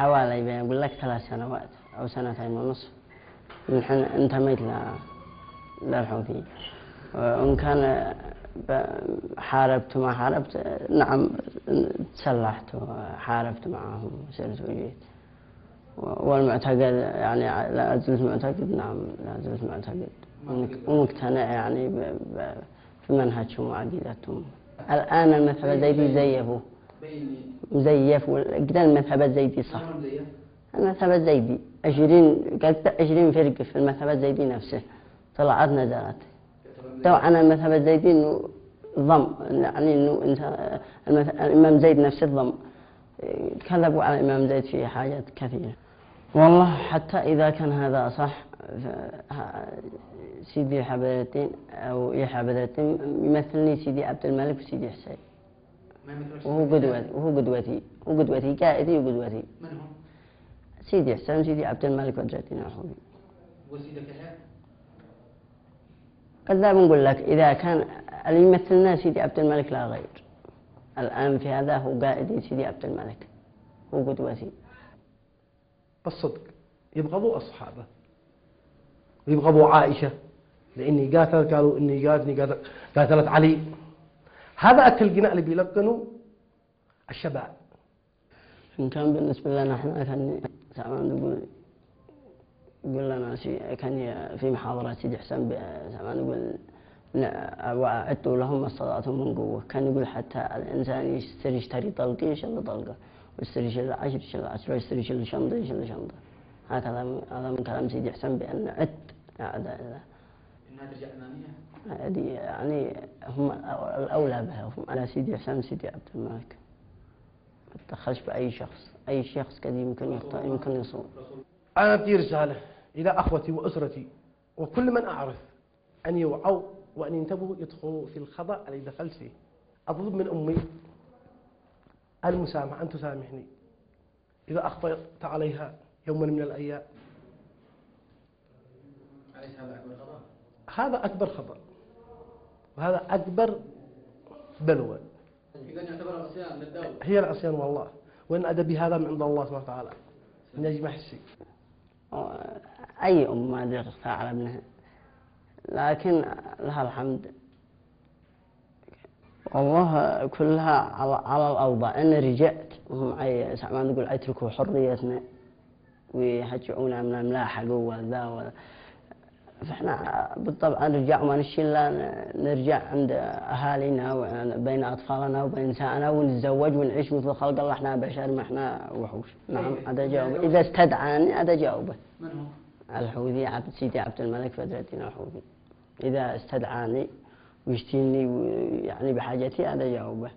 حوالي بقول لك 3 سنوات أو 2.5 من حين انتميت للحوثي. وإن كان حاربت وما حاربت، نعم تسلحت وحاربت معهم وسرت وجيت. والمعتقد يعني لا زلت معتقد، نعم لا زلت معتقد ومقتنع يعني بمنهجهم وعقيدتهم. الآن المذهب الزيدي زيفوا مزيف، قد المذهب الزيدي صح. المذهب الزيدي 20 فرقة في المذهب الزيدي نفسه طلعت نزلت. طبعا المذهب الزيدي إنه ضم، يعني إنه الإمام زيد نفسه ضم. كذبوا على الإمام زيد في حاجات كثيرة والله. حتى إذا كان هذا صح، سيدي حبر الدين أو يحيى بدر الدين يمثلني سيدي عبد الملك وسيدي حسين، وهو قدوتي قائدي وقدوتي. من هم؟ سيدي حسين وسيدي عبد الملك بدر الدين الحوثي. وسيدك يحيى؟ كذاب نقول لك، إذا كان اللي يمثلنا سيدي عبد الملك لا غير. الآن في هذا هو قائدي سيدي عبد الملك، هو قدوتي. بالصدق يبغضوا أصحابه ويبغضوا عائشة، لأني قاتلت، قالوا إني قاتلت علي. هذا أكل القناع اللي بيلقنوا الشباب. إن كان بالنسبة لنا إحنا كان زمان يقول لنا شيء، كان في محاضرة سيدي حسن زمان يقول وأعدوا لهم ما استطعتم من قوة. كان يقول حتى الإنسان يشتري طلقة يشيل طلقة، ويشتري شيل 10 يشيل 10، ويشتري شيل شنطة يشيل شنطة. هذا من كلام سيدي حسن بأن عد أعداء الله. إنها ترجع أمامية؟ هذه يعني هم الأولى بها، هم على سيدي حسن سيدي عبد الملك. ما تدخلش بأي شخص، أي شخص قد يمكن يصوم. أنا بدي رسالة إلى أخوتي وأسرتي وكل من أعرف أن يوعوا وأن ينتبهوا يدخلوا في الخطأ اللي دخلت فيه. أطلب من أمي المسامحة، أن تسامحني إذا أخطأت عليها يوما من الأيام. هذا أكبر خطأ؟ هذا أكبر خطأ، وهذا أكبر بلوى. إذا يعتبر عصيان للدولة؟ هي العصيان والله، وإن أدبي هذا من عند الله سبحانه وتعالى، من يجمع الشيء. أي أم ما أدري تختار على ابنها، لكن لها الحمد والله كلها على الأوضاع. أنا رجعت وهم ما نقول اتركوا حريتنا ويهجعونا من الملاحق وذا، فإحنا بالطبع نرجع وما نشي إلا نرجع عند أهالينا وبين أطفالنا وبين نسائنا ونتزوج ونعيش مثل خلق الله. إحنا بشر، ما إحنا وحوش. نعم هذا جاوبه، إذا استدعاني هذا جاوبه. من هو؟ الحوثي سيدي عبد الملك بدر الدين الحوثي. إذا استدعاني ويشتيني يعني بحاجتي هذا جاوبه.